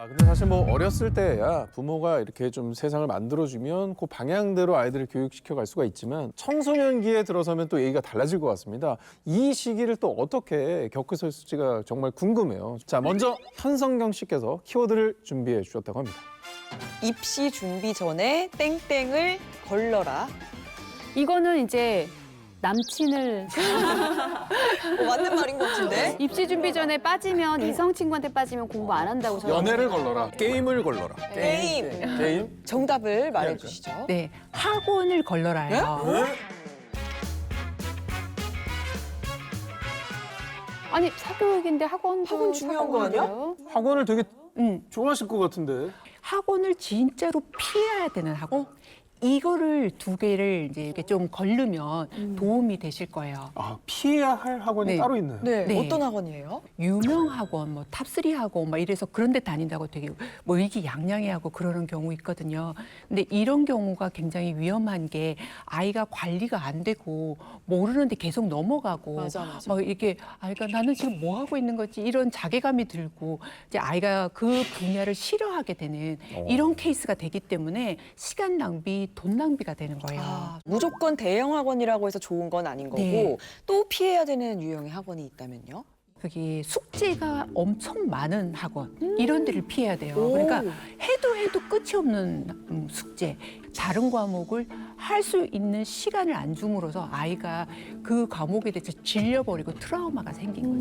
근데 사실 뭐 어렸을 때야 부모가 이렇게 좀 세상을 만들어주면 그 방향대로 아이들을 교육시켜 갈 수가 있지만 청소년기에 들어서면 또 얘기가 달라질 것 같습니다. 이 시기를 또 어떻게 겪으실지가 정말 궁금해요. 자, 먼저 현성경 씨께서 키워드를 준비해 주셨다고 합니다. 입시 준비 전에 땡땡을 걸러라. 이거는 이제 남친을 맞는 말인 것 같은데? 입시 준비 전에 빠지면 이성 친구한테 빠지면 공부 안 한다고 저는 연애를 걸러라, 게임을 걸러라. 게임. 게임? 정답을 말해주시죠. 네, 학원을 걸러라요. 아니 사교육인데 학원도 학원 중요한 거 아니야? 사교육인데요? 학원을 되게 음, 좋아하실 것 같은데. 학원을 진짜로 피해야 되는 학원. 이거를 두 개를 이제 이렇게 좀 걸르면 도움이 되실 거예요. 아, 피해야 할 학원이 네. 따로 있나요? 네, 네. 어떤 학원이에요? 유명 학원, 뭐 탑3 학원 막 이래서 그런 데 다닌다고 되게 뭐 의기양양해하고 그러는 경우 있거든요. 근데 이런 경우가 굉장히 위험한 게 아이가 관리가 안 되고 모르는데 계속 넘어가고 맞아. 막 이렇게 아이가 나는 지금 뭐 하고 있는 거지 이런 자괴감이 들고 이제 아이가 그 분야를 싫어하게 되는 이런 케이스가 되기 때문에 시간 낭비, 돈 낭비가 되는 거예요. 무조건 대형 학원이라고 해서 좋은 건 아닌 거고 네. 또 피해야 되는 유형의 학원이 있다면요? 그게 숙제가 엄청 많은 학원 이런 데를 피해야 돼요. 오. 그러니까 해도 끝이 없는 숙제, 다른 과목을 할 수 있는 시간을 안 줌으로써 아이가 그 과목에 대해서 질려버리고 트라우마가 생긴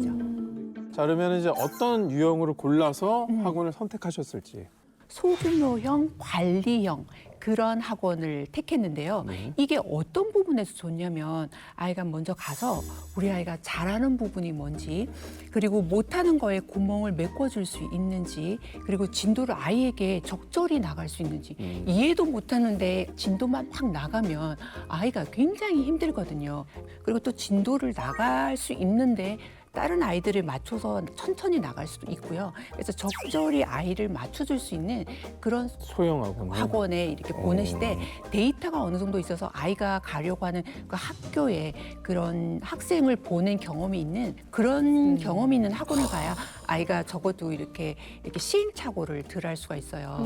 거죠. 자, 그러면 이제 어떤 유형으로 골라서 학원을 선택하셨을지. 소규모형, 관리형 그런 학원을 택했는데요. 이게 어떤 부분에서 좋냐면 아이가 먼저 가서 우리 아이가 잘하는 부분이 뭔지 그리고 못하는 거에 구멍을 메꿔줄 수 있는지 그리고 진도를 아이에게 적절히 나갈 수 있는지 이해도 못하는데 진도만 막 나가면 아이가 굉장히 힘들거든요. 그리고 또 진도를 나갈 수 있는데 다른 아이들을 맞춰서 천천히 나갈 수도 있고요. 그래서 적절히 아이를 맞춰줄 수 있는 그런 소형학원. 학원에 이렇게 보내실 때 데이터가 어느 정도 있어서 아이가 가려고 하는 그 학교에 그런 학생을 보낸 경험이 있는 그런 경험이 있는 학원을 가야 아이가 적어도 이렇게 시행착오를 덜 할 수가 있어요.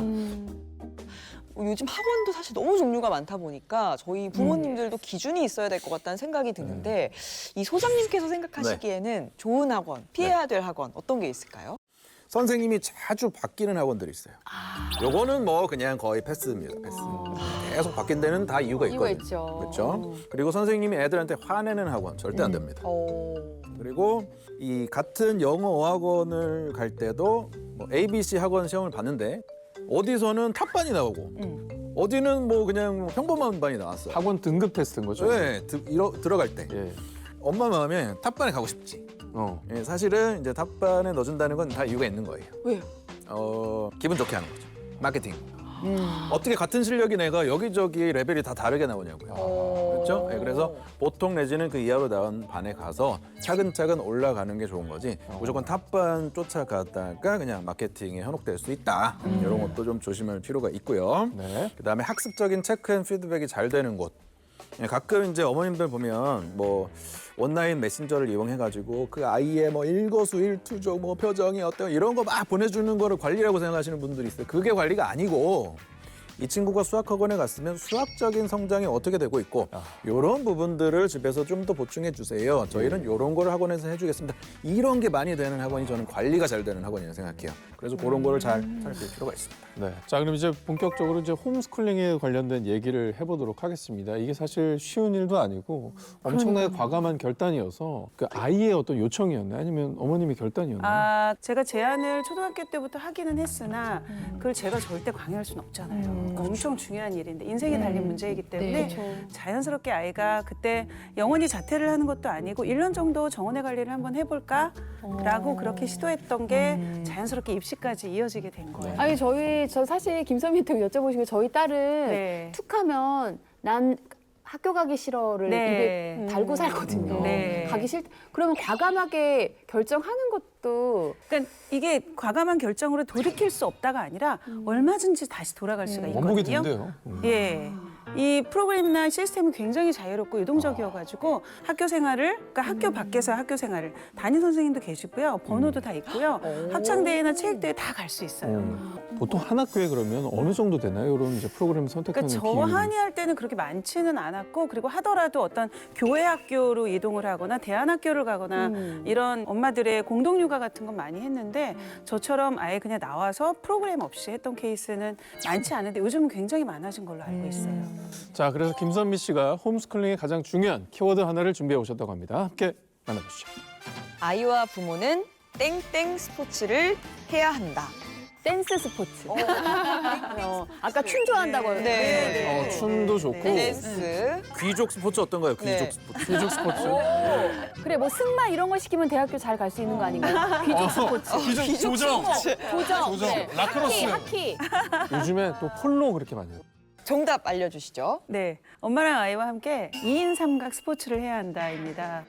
요즘 학원도 사실 너무 종류가 많다 보니까 저희 부모님들도 기준이 있어야 될 것 같다는 생각이 드는데 이 소장님께서 생각하시기에는 좋은 학원, 피해야 될 학원 어떤 게 있을까요? 선생님이 자주 바뀌는 학원들이 있어요. 요거는 뭐 그냥 거의 패스입니다. 패스. 계속 바뀐 데는 다 이유가 이유가 있거든요. 있죠. 그렇죠? 그리고 선생님이 애들한테 화내는 학원 절대 안 됩니다. 그리고 이 같은 영어 어학원을 갈 때도 뭐 ABC 학원 시험을 봤는데 어디서는 탑반이 나오고 어디는 뭐 그냥 평범한 반이 나왔어요. 학원 등급 테스트인 거죠? 네, 들어갈 때 예. 엄마 마음에 탑반에 가고 싶지. 예, 사실은 이제 탑반에 넣어준다는 건 다 이유가 있는 거예요. 왜요? 기분 좋게 하는 거죠. 마케팅. 어떻게 같은 실력인 애가 여기저기 레벨이 다 다르게 나오냐고요. 그렇죠? 예, 그래서 보통 내지는 그 이하로 나온 반에 가서 차근차근 올라가는 게 좋은 거지 무조건 탑반 쫓아가다가 그냥 마케팅에 현혹될 수 있다. 이런 것도 좀 조심할 필요가 있고요. 네. 그다음에 학습적인 체크 앤 피드백이 잘 되는 곳. 예, 가끔 이제 어머님들 보면 뭐 온라인 메신저를 이용해가지고 그 아이의 뭐 일거수일투족 뭐 표정이 어때요 이런 거 막 보내주는 거를 관리라고 생각하시는 분들이 있어요. 그게 관리가 아니고 이 친구가 수학학원에 갔으면 수학적인 성장이 어떻게 되고 있고 이런 부분들을 집에서 좀 더 보충해 주세요. 저희는 이런 거를 학원에서 해주겠습니다. 이런 게 많이 되는 학원이 저는 관리가 잘 되는 학원이라고 생각해요. 그래서 그런 거를 잘 살필 필요가 있습니다. 네. 자, 그럼 이제 본격적으로 이제 홈스쿨링에 관련된 얘기를 해보도록 하겠습니다. 이게 사실 쉬운 일도 아니고 엄청나게 과감한 결단이어서 그 아이의 어떤 요청이었나요? 아니면 어머님의 결단이었나요? 제가 제안을 초등학교 때부터 하기는 했으나 그걸 제가 절대 강요할 수는 없잖아요. 그러니까 엄청 중요한 일인데 인생이 달린 문제이기 때문에 자연스럽게 아이가 그때 영원히 자퇴를 하는 것도 아니고 1년 정도 정원의 관리를 한번 해볼까라고 그렇게 시도했던 게 자연스럽게 입시까지 이어지게 된 거예요. 아니 저 사실 김선미한테 여쭤보시고 저희 딸은 네. 툭하면 난 학교 가기 싫어를 네. 입에 달고 살거든요. 네. 가기 싫다. 그러면 과감하게 결정하는 것도 그러니까 이게 과감한 결정으로 돌이킬 수 없다가 아니라 얼마든지 다시 돌아갈 수가 있거든요. 원복이 된대요. 예. 이 프로그램이나 시스템이 굉장히 자유롭고 유동적이어가지고 학교 생활을, 그러니까 학교 밖에서 학교 생활을 담임 선생님도 계시고요, 번호도 다 있고요, 합창대회나 체육대회 다 갈 수 있어요. 보통 한 학교에 그러면 어느 정도 되나요? 이런 이제 프로그램 선택하는 그러니까 저 비율이? 한의할 때는 그렇게 많지는 않았고, 그리고 하더라도 어떤 교회 학교로 이동을 하거나 대안학교를 가거나 이런 엄마들의 공동육아 같은 건 많이 했는데 저처럼 아예 그냥 나와서 프로그램 없이 했던 케이스는 많지 않은데 요즘은 굉장히 많아진 걸로 알고 있어요. 자, 그래서 김선미 씨가 홈스쿨링의 가장 중요한 키워드 하나를 준비해 오셨다고 합니다. 함께 만나보시죠. 아이와 부모는 땡땡 스포츠를 해야 한다. 댄스 스포츠. 아까 춤 좋아한다고 네. 네. 춤도 좋고 댄스. 귀족 스포츠 어떤가요? 귀족 네. 스포츠. 귀족 스포츠. 그래 뭐 승마 이런 거 시키면 대학교 잘 갈 수 있는 거 아닌가요? 귀족 스포츠. 귀족 조정. 조정. 네. 라크로스. 하키. 요즘에 또 폴로 그렇게 많이 해요. 정답 알려주시죠. 네, 엄마랑 아이와 함께 2인 삼각 스포츠를 해야 한다입니다.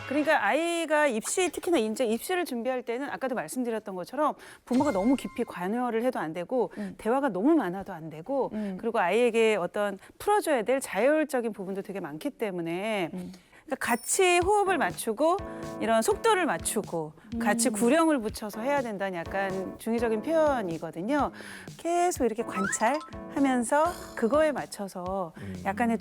그러니까 아이가 특히나 이제 입시를 준비할 때는 아까도 말씀드렸던 것처럼 부모가 너무 깊이 관여를 해도 안 되고 대화가 너무 많아도 안 되고 그리고 아이에게 어떤 풀어줘야 될 자율적인 부분도 되게 많기 때문에 그러니까 같이 호흡을 맞추고 이런 속도를 맞추고 같이 구령을 붙여서 해야 된다는 약간 중의적인 표현이거든요. 계속 이렇게 관찰하면서 그거에 맞춰서 약간의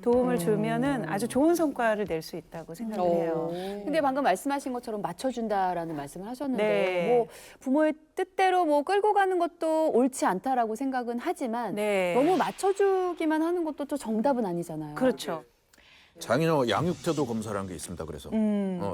도움을 주면은 아주 좋은 성과를 낼 수 있다고 생각을 해요. 근데 방금 말씀하신 것처럼 맞춰준다라는 말씀을 하셨는데 네. 뭐 부모의 뜻대로 뭐 끌고 가는 것도 옳지 않다라고 생각은 하지만 네. 너무 맞춰주기만 하는 것도 또 정답은 아니잖아요. 그렇죠. 장인어 양육태도 검사라는 게 있습니다. 그래서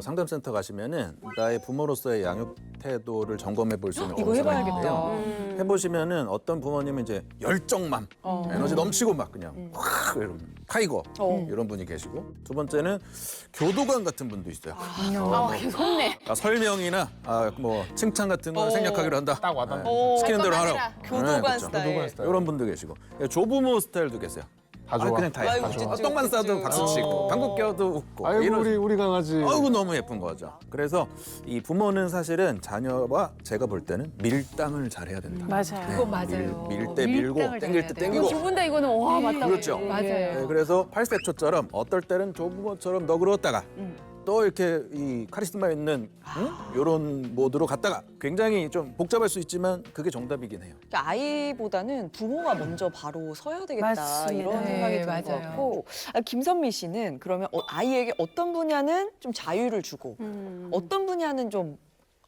상담센터 가시면은 나의 부모로서의 양육 태도를 점검해 볼 수 있는 이거 검사가 해봐야겠다. 있는데요. 해보시면은 어떤 부모님은 이제 열정맘, 에너지 넘치고 막 그냥 확 이런 타이거 이런 분이 계시고, 두 번째는 교도관 같은 분도 있어요. 속네. 설명이나 뭐 칭찬 같은 거 생략하기로 한다. 딱 와닿네. 시키는 대로 하라고. 교도관 그렇죠. 스타일. 교도관 스타일. 이런 분도 계시고, 조부모 스타일도 계세요. 다 좋아. 그냥 다 아이고, 예뻐. 쭈쭈, 똥만 싸도 쭈쭈. 박수 치고 방귀 껴도 웃고. 아이고 이런 우리 강아지. 아이고 너무 예쁜 거죠. 그래서 이 부모는 사실은 자녀와 제가 볼 때는 밀당을 잘해야 된다. 맞아요. 그거 맞아요. 밀 때 밀고 밀당을 땡길 때 잘해야 땡기고. 두 분 다 이거는 와 맞다. 그렇죠. 맞아요. 네, 그래서 팔색초처럼 어떨 때는 조부모처럼 너그러웠다가 또 이렇게 이 카리스마 있는 이런 모드로 갔다가 굉장히 좀 복잡할 수 있지만 그게 정답이긴 해요. 그러니까 아이보다는 부모가 먼저 바로 서야 되겠다 맞습니다. 이런 생각이 네, 드는 것 맞아요. 같고 김선미 씨는 그러면 아이에게 어떤 분야는 좀 자유를 주고 어떤 분야는 좀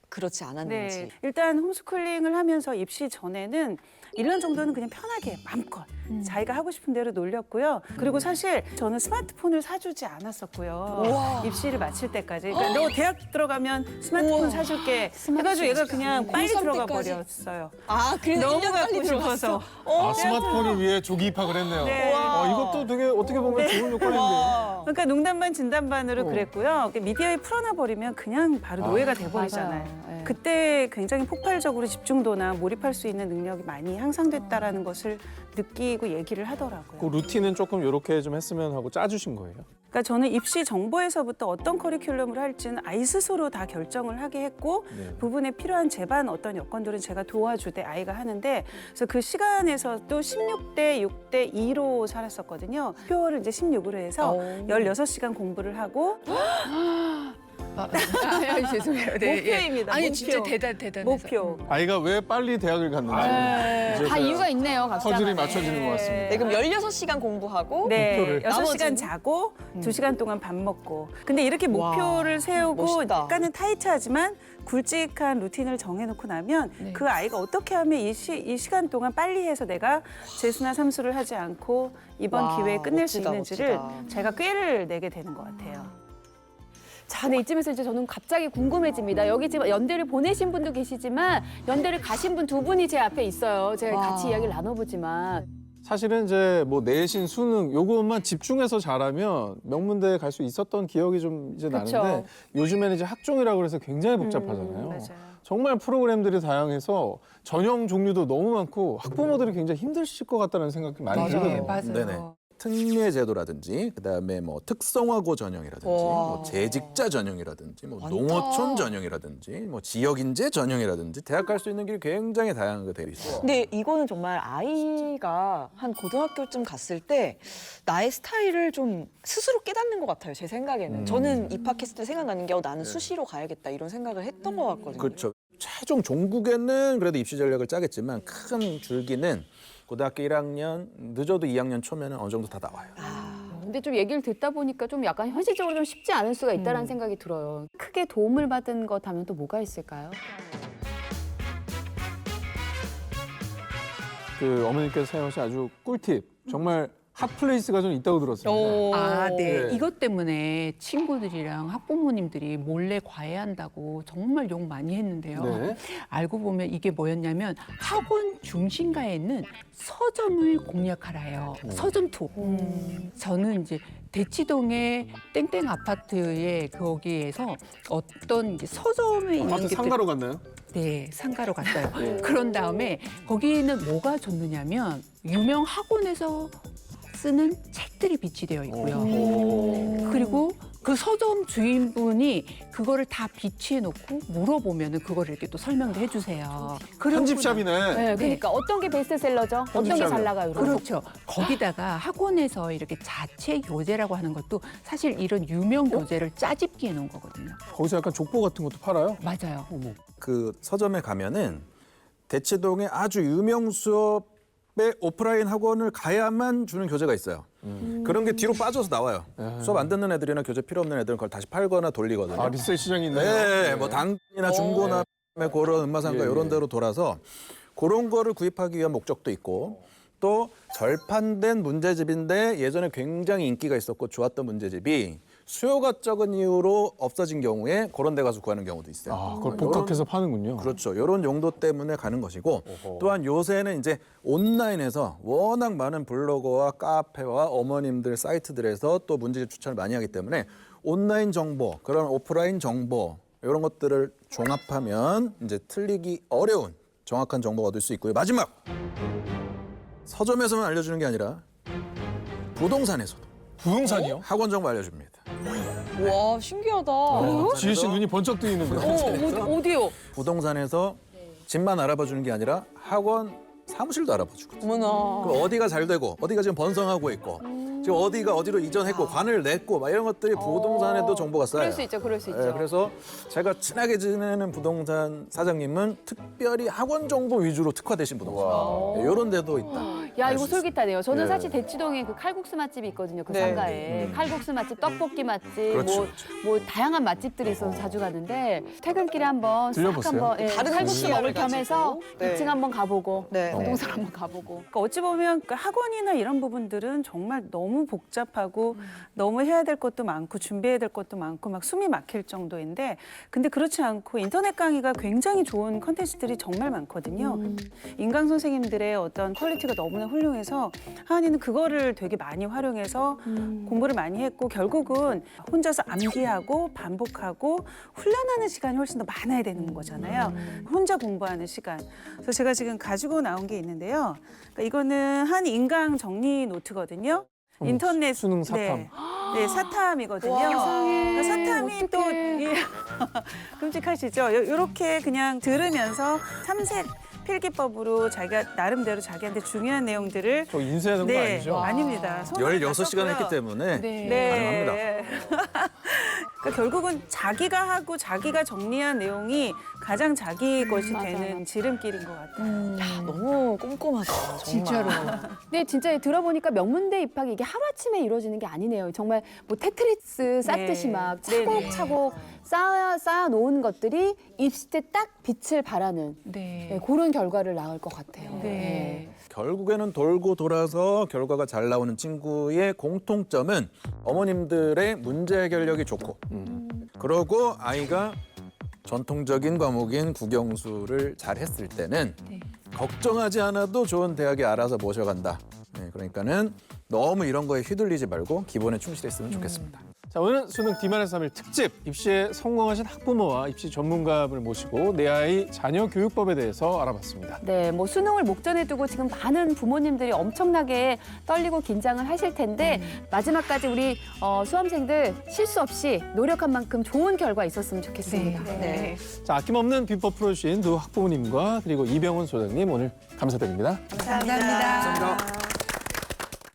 그렇지 않았는지. 네, 일단 홈스쿨링을 하면서 입시 전에는 1년 정도는 그냥 편하게 마음껏 자기가 하고 싶은 대로 놀렸고요. 그리고 사실 저는 스마트폰을 사주지 않았었고요. 우와. 입시를 마칠 때까지. 그러니까 너 대학 들어가면 스마트폰 우와. 사줄게 해가지고 얘가 그냥 빨리 고3 들어가 때까지? 버렸어요. 아, 그래서 너무 1년 빨리 갖고 들어갔어. 싶어서. 스마트폰을 위해 조기 입학을 했네요. 네. 이것도 되게 어떻게 보면 좋은 효과인데. 와. 그러니까 농담반 진담반으로 그랬고요. 미디어에 풀어놔 버리면 그냥 바로 노예가 맞아요. 돼버리잖아요. 네. 그때 굉장히 폭발적으로 집중도나 몰입할 수 있는 능력이 많이 향상됐다라는 것을 느끼고 얘기를 하더라고요. 그 루틴은 조금 이렇게 좀 했으면 하고 짜주신 거예요. 그러니까 저는 입시 정보에서부터 어떤 커리큘럼을 할지는 아이 스스로 다 결정을 하게 했고 네. 부분에 필요한 제반 어떤 여건들은 제가 도와주되 아이가 하는데 그래서 그 시간에서도 16대 6대 2로 살았었거든요. 표를 이제 16으로 해서 16시간 공부를 하고 죄송해요. 네, 목표입니다. 아니 목표. 진짜 대단해서. 목표. 아이가 왜 빨리 대학을 갔는지 이제 다 이유가 있네요. 각자. 퍼즐이 맞춰지는 것 같습니다. 네, 그럼 16시간 공부하고 네, 목표를. 6시간 나머지는? 자고 2시간 동안 밥 먹고. 근데 이렇게 목표를 세우고 멋있다. 약간은 타이트하지만 굵직한 루틴을 정해놓고 나면 그 아이가 어떻게 하면 이 시간 동안 빨리 해서 내가 재수나 삼수를 하지 않고 이번 와, 기회에 끝낼 수 멋지다, 있는지를 멋지다. 제가 꾀를 내게 되는 것 같아요. 자, 근데 이쯤에서 이제 저는 갑자기 궁금해집니다. 여기 지금 연대를 보내신 분도 계시지만 연대를 가신 분 두 분이 제 앞에 있어요. 제가 와. 같이 이야기를 나눠보지만. 사실은 이제 뭐 내신, 수능 요것만 집중해서 잘하면 명문대에 갈 수 있었던 기억이 좀 이제 그쵸. 나는데 요즘에는 이제 학종이라고 그래서 굉장히 복잡하잖아요. 맞아요. 정말 프로그램들이 다양해서 전형 종류도 너무 많고 학부모들이 굉장히 힘드실 것 같다는 생각이 많이 맞아요. 들거든요. 맞아요. 네네. 특례 제도라든지 그다음에 뭐 특성화고 전형이라든지 와. 뭐 재직자 전형이라든지 뭐 많다. 농어촌 전형이라든지 뭐 지역인재 전형이라든지 대학 갈 수 있는 길이 굉장히 다양하게 되어 있어요. 근데 이거는 정말 아이가 한 고등학교쯤 갔을 때 나의 스타일을 좀 스스로 깨닫는 것 같아요. 제 생각에는. 저는 입학했을 때 생각나는 게 나는 수시로 가야겠다 이런 생각을 했던 것 같거든요. 그렇죠. 최종 종국에는 그래도 입시 전략을 짜겠지만 큰 줄기는 고등학교 1학년 늦어도 2학년 초면은 어느 정도 다 나와요. 근데 좀 얘기를 듣다 보니까 좀 약간 현실적으로 좀 쉽지 않을 수가 있다는 생각이 들어요. 크게 도움을 받은 것 하면 또 뭐가 있을까요? 그 어머니께서 사용하신 아주 꿀팁. 정말 핫플레이스가 좀 있다고 들었습니다. 아, 네. 네. 이것 때문에 친구들이랑 학부모님들이 몰래 과외한다고 정말 욕 많이 했는데요. 네. 알고 보면 이게 뭐였냐면 학원 중심가에 있는 서점을 공략하라요. 서점 투어. 저는 이제 대치동의 땡땡 아파트에 거기에서 어떤 이제 서점에 있는 아파트 게 상가로 갔나요? 네, 상가로 갔어요. 그런 다음에 거기는 뭐가 좋느냐면 유명 학원에서 쓰는 책들이 비치되어 있고요. 그리고 그 서점 주인분이 그거를 다 비치해 놓고 물어보면은 그거를 이렇게 또 설명도 해주세요. 편집샵이네. 네, 그러니까 어떤 게 베스트셀러죠? 어떤 게 잘 편집샵이요. 나가요? 이런 거. 그렇죠. 거기다가 학원에서 이렇게 자체 교재라고 하는 것도 사실 이런 유명 교재를 짜집기 해놓은 거거든요. 거기서 약간 족보 같은 것도 팔아요? 맞아요. 그 서점에 가면은 대치동의 아주 유명 수업의 오프라인 학원을 가야만 주는 교재가 있어요. 그런 게 뒤로 빠져서 나와요. 수업 안 듣는 애들이나 교재 필요 없는 애들은 그걸 다시 팔거나 돌리거든요. 아, 리셀 시장이 있네요. 네, 뭐 당이나 중고나 그런 음마상가 예, 이런 예. 데로 돌아서 그런 거를 구입하기 위한 목적도 있고 또 절판된 문제집인데 예전에 굉장히 인기가 있었고 좋았던 문제집이 수요가 적은 이유로 없어진 경우에 그런 데 가서 구하는 경우도 있어요. 아, 그걸 복각해서 파는군요. 그렇죠. 이런 용도 때문에 가는 것이고 또한 요새는 이제 온라인에서 워낙 많은 블로거와 카페와 어머님들 사이트들에서 또 문제집 추천을 많이 하기 때문에 온라인 정보, 그런 오프라인 정보 이런 것들을 종합하면 이제 틀리기 어려운 정확한 정보가 얻을 수 있고요. 마지막! 서점에서만 알려주는 게 아니라 부동산에서도 부동산이요? 학원 정보 알려줍니다. 와 신기하다. 지혜 씨 눈이 번쩍 뜨이는데. 어디요? 부동산에서 집만 알아봐 주는 게 아니라 학원 사무실도 알아봐 주거든요. 어머나. 그 어디가 잘 되고 어디가 지금 번성하고 있고 지금 어디가 어디로 이전했고 관을 냈고 막 이런 것들이 부동산에도 정보가 쌓여요. 그럴 수 있죠, 그럴 수 있죠. 네, 그래서 제가 친하게 지내는 부동산 사장님은 특별히 학원 정보 위주로 특화되신 부동산 이런 데도 있다. 야, 알 이거 수 있어요. 솔깃하네요. 저는 예. 사실 대치동에 그 칼국수 맛집이 있거든요. 그 네. 상가에. 칼국수 맛집, 떡볶이 맛집, 그렇죠, 뭐 다양한 맛집들이 있어서 자주 가는데 퇴근길에 한번 싹 들려보세요. 한번 예, 다른 칼국수 시야를 먹을 겸해서 가지고. 네. 2층 한번 가보고 네. 부동산 한번 가보고. 그러니까 어찌 보면 그 학원이나 이런 부분들은 정말 너무 복잡하고 너무 해야 될 것도 많고 준비해야 될 것도 많고 막 숨이 막힐 정도인데 근데 그렇지 않고 인터넷 강의가 굉장히 좋은 컨텐츠들이 정말 많거든요. 인강 선생님들의 어떤 퀄리티가 너무나 훌륭해서 하은이는 그거를 되게 많이 활용해서 공부를 많이 했고 결국은 혼자서 암기하고 반복하고 훈련하는 시간이 훨씬 더 많아야 되는 거잖아요. 혼자 공부하는 시간. 그래서 제가 지금 가지고 나온 게 있는데요. 그러니까 이거는 한 인강 정리 노트거든요. 인터넷 수능 사탐. 네, 사탐이거든요. 와, 그러니까 사탐이 또 어떡해. 예, 끔찍하시죠? 이렇게 그냥 들으면서 탐색 필기법으로 자기가 나름대로 자기한테 중요한 내용들을 저 인쇄하는 거 아니죠? 아닙니다. 손으로 다 16시간 했기 썼고요. 때문에 네. 가능합니다. 그러니까 결국은 자기가 하고 자기가 정리한 내용이 가장 자기 것이 맞아, 되는 맞아. 지름길인 것 같아요. 야, 너무 꼼꼼하다. 정말. 진짜로. 근데 진짜 들어보니까 명문대 입학이 이게 하루아침에 이루어지는 게 아니네요. 정말 뭐 테트리스 쌓듯이 네. 막 네, 네. 차곡차곡 쌓아 놓은 것들이 입시 때 딱 빛을 발하는 네. 네, 그런 결과를 낳을 것 같아요. 네. 결국에는 돌고 돌아서 결과가 잘 나오는 친구의 공통점은 어머님들의 문제 해결력이 좋고 그러고 아이가 전통적인 과목인 국영수를 잘 했을 때는 네. 걱정하지 않아도 좋은 대학에 알아서 모셔간다. 네, 그러니까는 너무 이런 거에 휘둘리지 말고 기본에 충실했으면 좋겠습니다. 자, 오늘은 수능 D-3일 특집 입시에 성공하신 학부모와 입시 전문가분을 모시고 내 아이 자녀 교육법에 대해서 알아봤습니다. 네, 뭐 수능을 목전에 두고 지금 많은 부모님들이 엄청나게 떨리고 긴장을 하실 텐데 마지막까지 우리 수험생들 실수 없이 노력한 만큼 좋은 결과 있었으면 좋겠습니다. 네. 자, 아낌없는 비법 풀어주신 두 학부모님과 그리고 이병훈 소장님 오늘 감사드립니다. 감사합니다. 감사합니다.